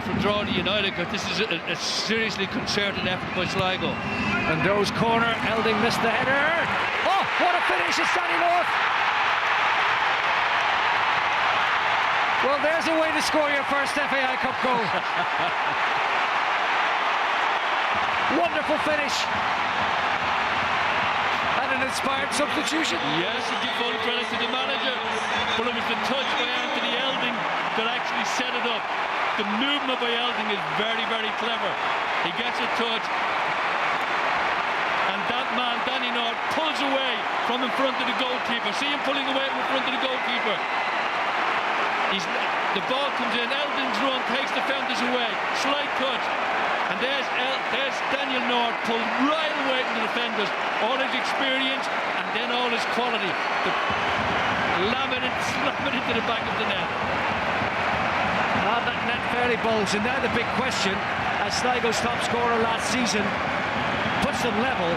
for Drogheda United, because this is a seriously concerted effort by Sligo. And Doe's corner, Elding missed the header. Oh, what a finish, it's Danny North. Well, there's a way to score your first FAI Cup goal. Wonderful finish. And an inspired substitution. Yes, and give full credit to the manager, but it was the touch by Anthony Elding that actually set it up. The movement by Elding is very, very clever. He gets a touch, and that man, Danny North, pulls away from in front of the goalkeeper. See him pulling away from in front of the goalkeeper. The ball comes in, Elding's run takes the defenders away, slight touch, and there's Daniel North pulled right away from the defenders. All his experience and then all his quality, slam it into the back of the net. That net fairly bulged, and now the big question, as Sligo's top scorer last season puts them level,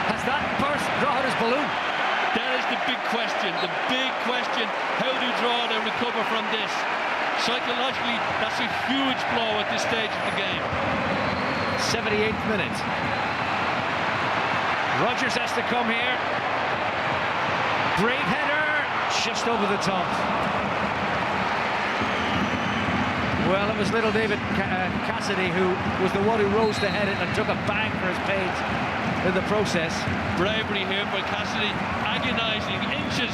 has that burst Drogheda's balloon? That is the big question, how do Drogheda recover from this? Psychologically, that's a huge blow at this stage of the game. 78th minute. Rodgers has to come here. Brave header, just over the top. Well, it was little David Cassidy who was the one who rose to head it and took a bang for his pains in the process. Bravery here by Cassidy, agonising inches.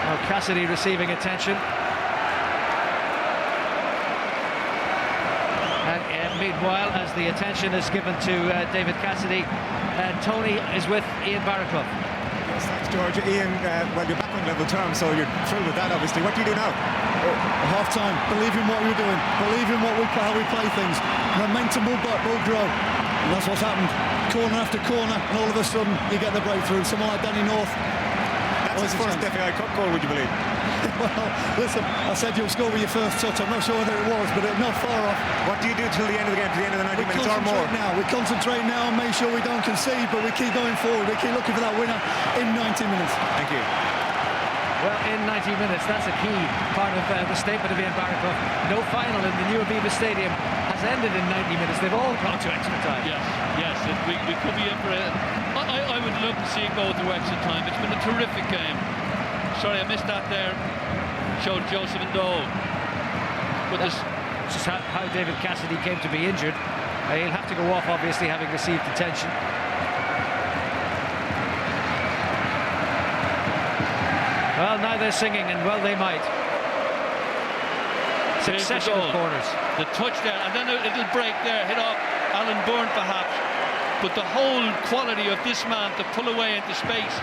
Well, Cassidy receiving attention. And meanwhile, as the attention is given to David Cassidy, Tony is with Ian Barraclough. Yes, thanks, George. Ian, well, you're back on level terms, so you're thrilled with that, obviously. What do you do now? Half time, believe in what we're doing, believe in how we play things. Momentum will grow, and that's what's happened. Corner after corner, and all of a sudden you get the breakthrough. Someone like Danny North. That's his first FAI Cup goal, would you believe? Well, listen, I said you'll score with your first touch. I'm not sure whether it was, but not far off. What do you do till the end of the game, to the end of the 90 minutes or more? We concentrate now and make sure we don't concede, but we keep going forward. We keep looking for that winner in 90 minutes. Thank you. Well, in 90 minutes, that's a key part of the statement of Ian Barraclough. No final in the new Aviva Stadium has ended in 90 minutes. They've all gone to extra time. Yes, we could be in for it. I would love to see it go to extra time. It's been a terrific game. Sorry, I missed that there. Showed Joseph and Dole. But this is how David Cassidy came to be injured. He'll have to go off, obviously, having received attention. Well, now they're singing, and well they might. Succession of corners. The touch there, and then it'll break there, hit off Alan Byrne perhaps. But the whole quality of this man to pull away into space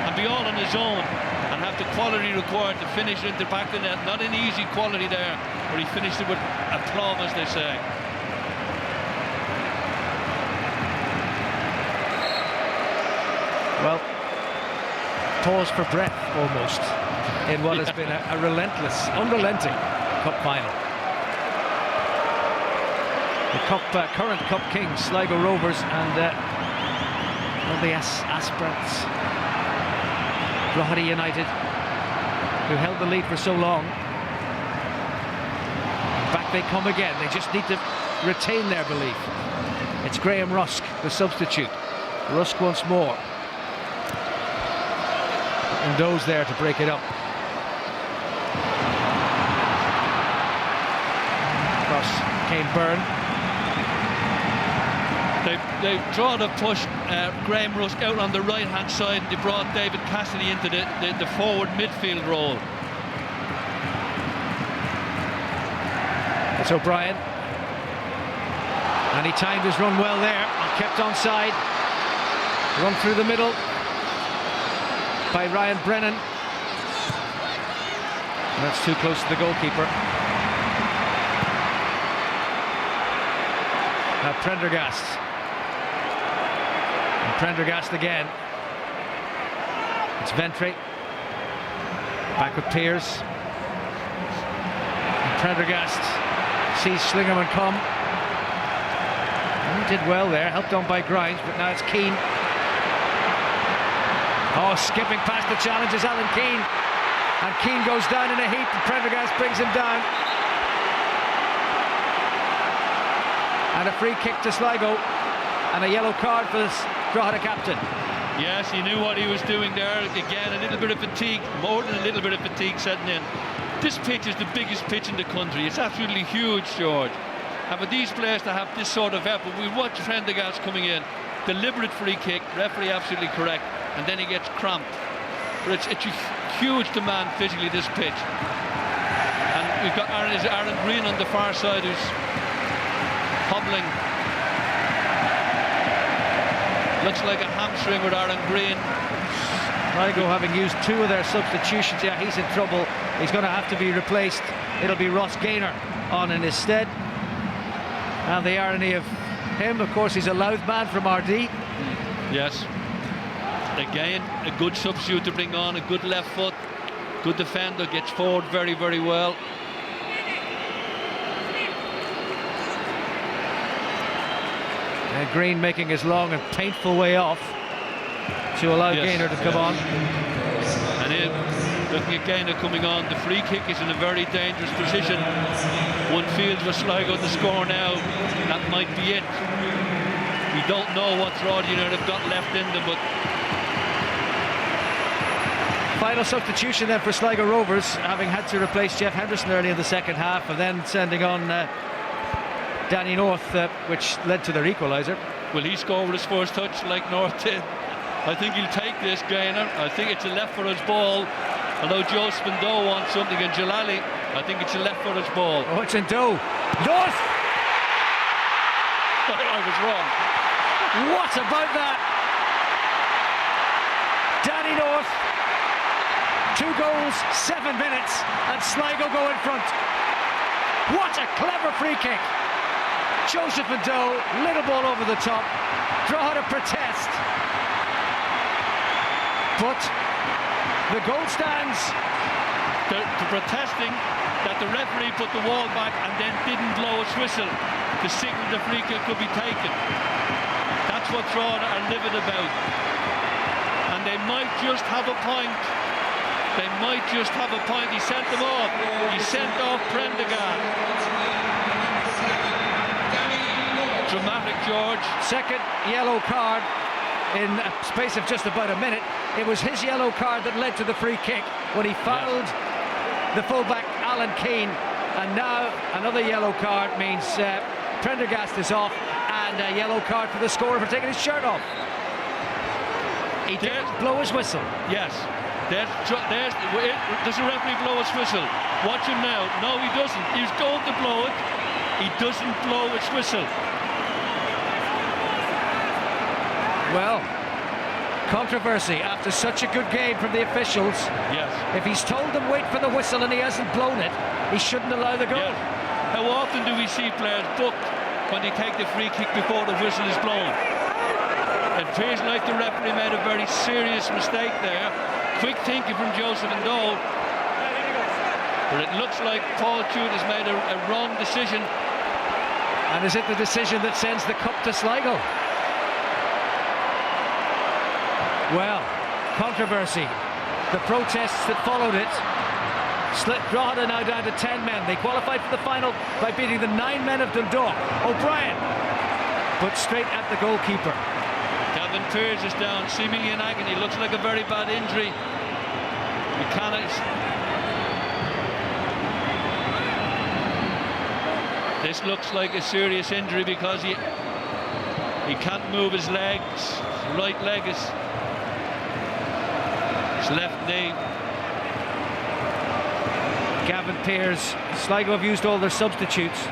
and be all on his own and have the quality required to finish it into the back of the net. Not an easy quality there, but he finished it with aplomb, as they say. Well, pause for breath almost in what has been a relentless, unrelenting cup final. The current Cup Kings, Sligo Rovers, and the aspirants, Drogheda United, who held the lead for so long. Back they come again. They just need to retain their belief. It's Graham Rusk, the substitute. Rusk once more. And Doe's there to break it up. Across came Byrne. They've drawn a push Graham Rusk out on the right-hand side. They brought David Cassidy into the forward midfield role. It's O'Brien. And he timed his run well there. Kept onside. Run through the middle by Ryan Brennan. And that's too close to the goalkeeper. Now Prendergast. And Prendergast again. It's Ventry. Back with Pearce. And Prendergast sees Slingerman come. And he did well there, helped on by Grimes, but now it's Keane. Oh, skipping past the challenge is Alan Keane. And Keane goes down in a heap, and Prendergast brings him down. And a free kick to Sligo, and a yellow card for the Drogheda captain. Yes, he knew what he was doing there. Again, a little bit of fatigue, more than a little bit of fatigue setting in. This pitch is the biggest pitch in the country. It's absolutely huge, George. And for these players to have this sort of effort, we watch Prendergast coming in, deliberate free kick, referee absolutely correct, and then he gets cramped. But it's a huge demand physically, this pitch. And we've got Aaron Green on the far side, who's hobbling. Looks like a hamstring with Aaron Green. Sligo having used 2 of their substitutions. Yeah, he's in trouble. He's going to have to be replaced. It'll be Ross Gaynor on in his stead. And the irony of him, of course, he's a Louth man from RD. Yes. Again, a good substitute to bring on, a good left foot, good defender, gets forward very, very well. Green making his long and painful way off to allow Gaynor to come on. And here, looking at Gaynor coming on, the free kick is in a very dangerous position. One feels for Sligo to score now, that might be it. We don't know what Drogheda United have got left in them, but final substitution then for Sligo Rovers, having had to replace Jeff Henderson early in the second half, and then sending on Danny North, which led to their equaliser. Will he score with his first touch like North did? I think he'll take this, Gaynor. I think it's a left-footed ball, although Joseph Doe wants something, and Jalali, I think it's a left-footed ball. Oh, it's in Doe. North! I was wrong. What about that? Danny North, 2 goals, 7 minutes, and Sligo go in front. What a clever free kick. Joseph Doe, little ball over the top. Drogheda protest. But the goal stands. The protesting that the referee put the wall back and then didn't blow his whistle to signal the free kick could be taken. That's what Drogheda are livid about. And they might just have a point. They might just have a point. He sent them off. He sent off Prendergast. Dramatic, George. Second yellow card in a space of just about a minute. It was his yellow card that led to the free kick when he fouled the fullback Alan Keane. And now another yellow card means Prendergast is off, and a yellow card for the scorer for taking his shirt off. He did blow his whistle. Yes. Does the referee blow his whistle? Watch him now. No, he doesn't. He's going to blow it. He doesn't blow his whistle. Well, controversy after such a good game from the officials. Yes. If he's told them wait for the whistle and he hasn't blown it, he shouldn't allow the goal. Yes. How often do we see players booked when they take the free kick before the whistle is blown? It appears like the referee made a very serious mistake there. Quick thinking from Joseph Doe. But it looks like Paul Tude has made a wrong decision. And is it the decision that sends the cup to Sligo? Well, controversy. The protests that followed it. Drogheda now down to 10 men. They qualified for the final by beating the 9 men of Dundalk. O'Brien, but straight at the goalkeeper. Gavin Pearce is down, seemingly in agony. Looks like a very bad injury. Mechanics. This looks like a serious injury because he can't move his legs. His right leg is his left knee. Gavin Pearce. Sligo have used all their substitutes.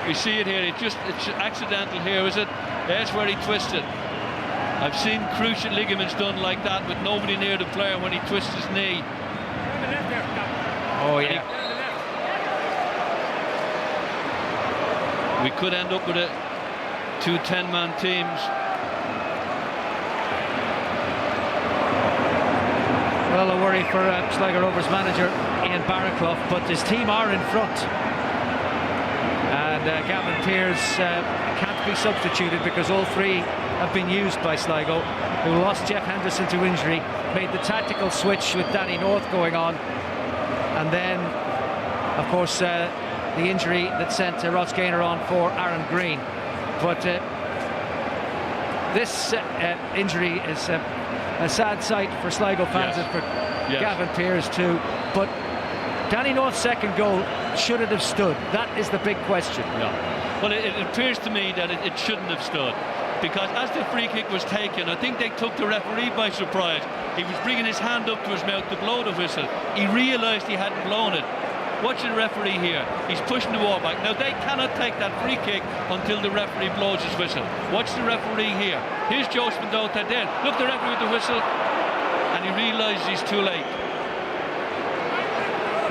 We see it here. It's accidental here, is it? That's where he twisted. I've seen cruciate ligaments done like that with nobody near the player when he twists his knee. Oh yeah. We could end up with two 10-man teams. Well, a worry for Sligo Rovers manager Ian Barraclough, but his team are in front. And Gavin Pearce can't be substituted because all 3 have been used by Sligo, who lost Jeff Henderson to injury, made the tactical switch with Danny North going on, and then, of course, the injury that sent Ross Gaynor on for Aaron Green. But this injury is a sad sight for Sligo fans and for Gavin Pearce too. But Danny North's second goal, should it have stood? That is the big question. Yeah. Well, it appears to me that it shouldn't have stood, because as the free kick was taken, I think they took the referee by surprise. He was bringing his hand up to his mouth to blow the whistle. He realised he hadn't blown it. Watch the referee here. He's pushing the ball back. Now, they cannot take that free kick until the referee blows his whistle. Watch the referee here. Here's Joe Spindota then. Look, the referee with the whistle, and he realises he's too late.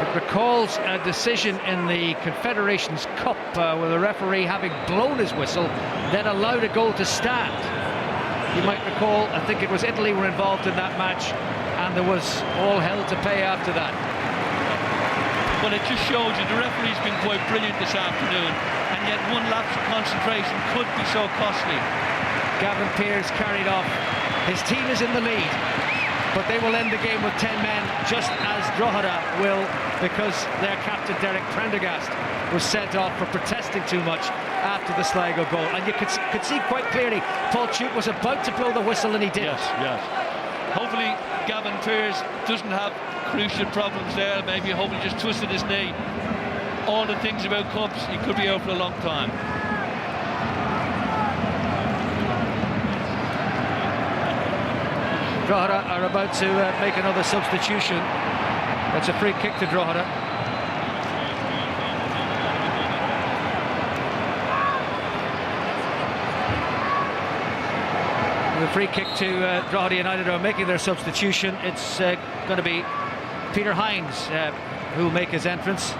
It recalls a decision in the Confederations Cup where the referee, having blown his whistle, then allowed a goal to stand. You might recall, I think it was Italy were involved in that match, and there was all hell to pay after that. Well, it just shows you the referee's been quite brilliant this afternoon, and yet one lapse of concentration could be so costly. Gavin Pearce carried off. His team is in the lead, but they will end the game with 10 men, just as Drogheda will, because their captain Derek Prendergast was sent off for protesting too much after the Sligo goal. And you could see quite clearly Paul Chute was about to blow the whistle and he didn't. Yes. Hopefully Gavin Pearce doesn't have cruciate problems there. Maybe hopefully just twisted his knee. All the things about cups, he could be out for a long time. Drogheda are about to make another substitution. That's a free kick to Drogheda. The free kick to Drogheda United are making their substitution. It's going to be Peter Hines who will make his entrance.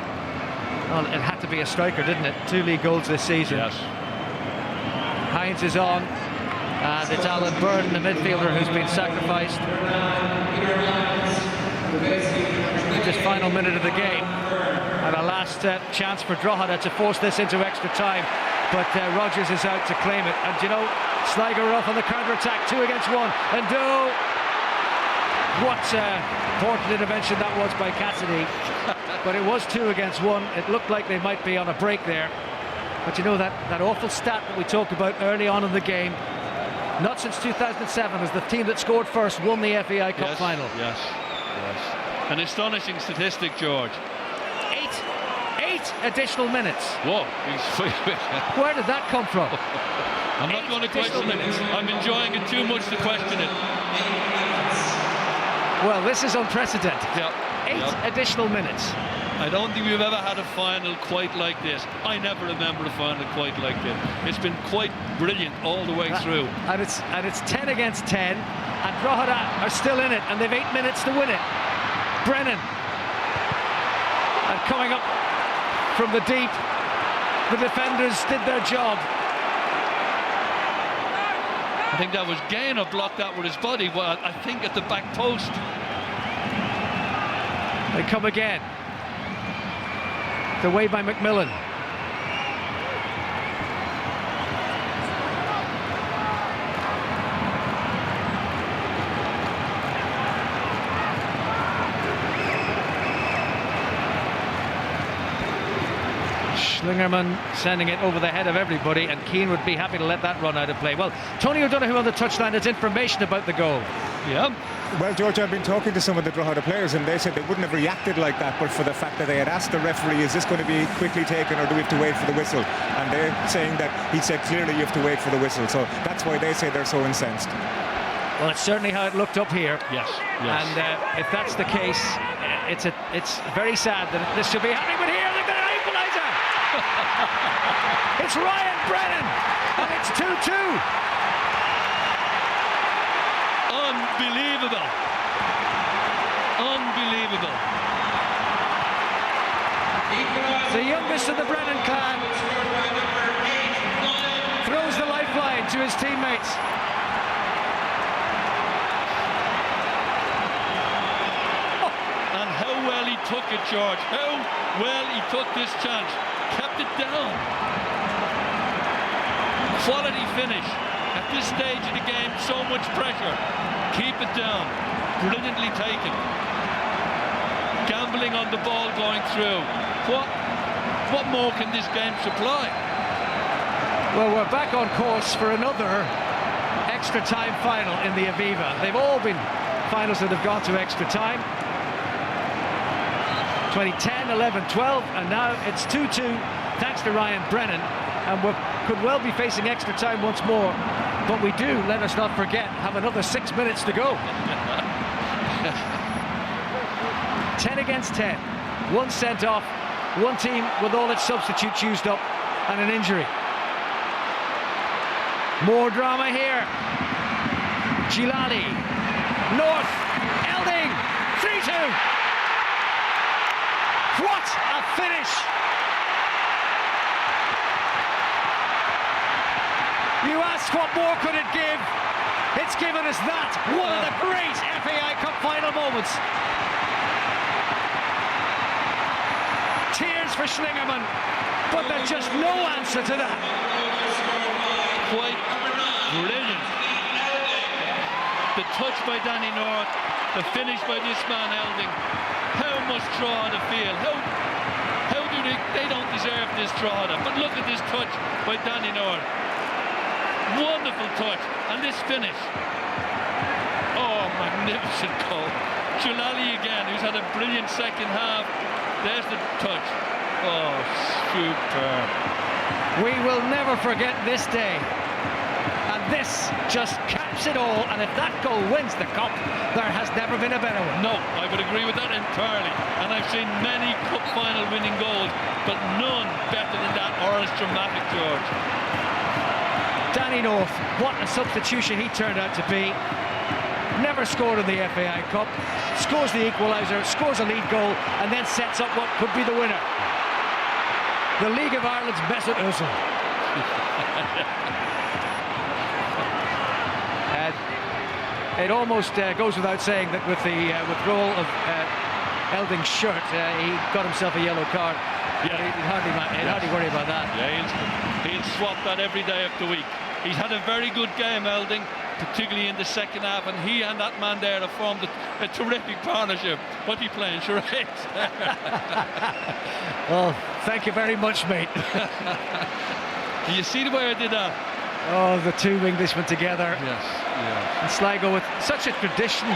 Well, it had to be a striker, didn't it? 2 league goals this season. Yes. Hines is on, and it's Alan Byrne, the midfielder, who's been sacrificed. Just final minute of the game, and a last chance for Drogheda to force this into extra time, but Rogers is out to claim it. And you know, Sligo are off on the counter-attack, 2 against 1, and what important intervention that was by Cassidy. But it was 2 against 1. It looked like they might be on a break there, but you know, that awful stat that we talked about early on in the game, not since 2007 as the team that scored first won the FAI Cup final. Yes. An astonishing statistic, George. 8 additional minutes. Whoa. Where did that come from? I'm not going to question it. I'm enjoying it too much to question it. Well, this is unprecedented. Yeah. 8 additional minutes. I don't think we've ever had a final quite like this. I never remember a final quite like this. It's been quite brilliant all the way through. And it's 10 against 10, and Drogheda are still in it, and they've 8 minutes to win it. Brennan, and coming up from the deep, the defenders did their job. I think that was Gaynor blocked that with his body, well, I think at the back post. They come again. The way by McMillan. Schlingerman sending it over the head of everybody, and Keane would be happy to let that run out of play. Well, Tony O'Donoghue on the touchline has information about the goal. Yeah. Well, George, I've been talking to some of the Drogheda players, and they said they wouldn't have reacted like that but for the fact that they had asked the referee, is this going to be quickly taken or do we have to wait for the whistle? And they're saying that he said clearly you have to wait for the whistle, so that's why they say they're so incensed. Well, it's certainly how it looked up here. Yes. And if that's the case, it's very sad that this should be happening, but here they've got an equalizer. It's Ryan Brennan, and it's 2-2. Unbelievable. The youngest of the Brennan clan throws the lifeline to his teammates. And how well he took it, George. How well he took this chance. Kept it down. Quality finish. At this stage of the game, so much pressure. Keep it down. Brilliantly taken. Gambling on the ball going through. What more can this game supply? Well, we're back on course for another extra time final in the Aviva. They've all been finals that have gone to extra time. 2010, 11, 12, and now it's 2-2 thanks to Ryan Brennan, and we could well be facing extra time once more, but we do, let us not forget, have another 6 minutes to go. 10 against 10, one sent off, one team with all its substitutes used up, and an injury. More drama here. Gilali, North, Elding, 3-2. What a finish! You ask what more could it give? It's given us that. One of the great FAI Cup final moments. Tears for Schlingerman, but there's just no answer to that. Quite brilliant. The touch by Danny North, the finish by this man Elding. How much Drogheda feel? How do they don't deserve this Drogheda? But look at this touch by Danny North. Wonderful touch, and this finish. Oh, magnificent goal. Jalali again, who's had a brilliant second half. There's the touch. Oh, superb. We will never forget this day. And this just caps it all. And if that goal wins the cup, there has never been a better one. No, I would agree with that entirely. And I've seen many cup final winning goals, but none better than that or as dramatic, George. Danny North, what a substitution he turned out to be. Never scored in the FAI Cup, scores the equalizer, scores a lead goal, and then sets up what could be the winner. The League of Ireland's Mesut Ozil. It almost goes without saying that with the withdrawal of Elding's shirt, he got himself a yellow card. Yeah. He'd hardly worry about that. Yeah, he'll swap that every day of the week. He's had a very good game, Elding, particularly in the second half, and he and that man there have formed a terrific partnership. What are you playing, charades? Well, thank you very much, mate. Do you see the way I did that? Oh, the two Englishmen together. Yes. And Sligo with such a tradition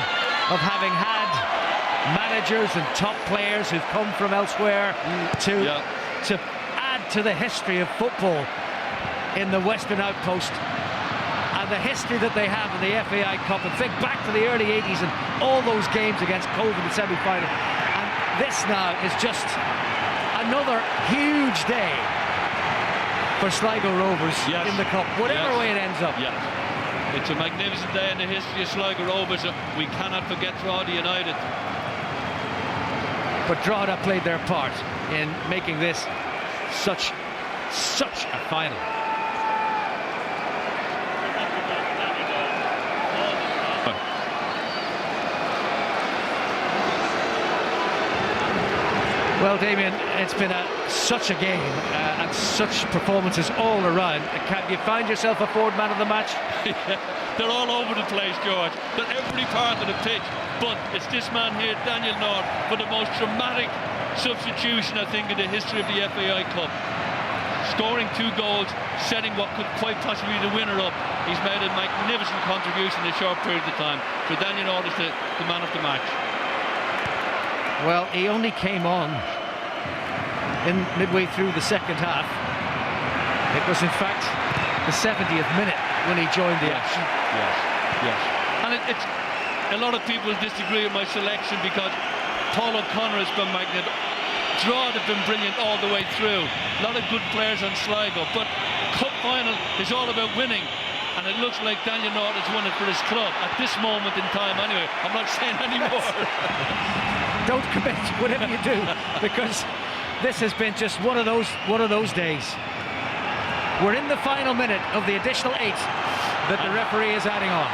of having had managers and top players who've come from elsewhere to add to the history of football in the Western Outpost, and the history that they have in the FAI Cup, and think back to the early 80s and all those games against Cove in the semi-final, and this now is just another huge day for Sligo Rovers in the Cup, whatever way it ends up. Yes. It's a magnificent day in the history of Sligo Rovers. We cannot forget Drogheda United. But Drogheda played their part in making this such a final. Well, Damien, it's been such a game and such performances all around. Can you find yourself a forward man of the match? They're all over the place, George. They're every part of the pitch. But it's this man here, Daniel North, for the most dramatic substitution, I think, in the history of the FAI Cup. Scoring 2 goals, setting what could quite possibly be the winner up. He's made a magnificent contribution in a short period of time. So Daniel North is the man of the match. Well, he only came on in midway through the second half. It was, in fact, the 70th minute when he joined the action. Yes. And it's a lot of people disagree with my selection because Paul O'Connor has been magnificent. Drogheda have been brilliant all the way through. A lot of good players on Sligo, but cup final is all about winning. And it looks like Daniel North has won it for his club at this moment in time. Anyway, I'm not saying any more. Don't commit, whatever you do, because this has been just one of those days. We're in the final minute of the additional 8 that the referee is adding on.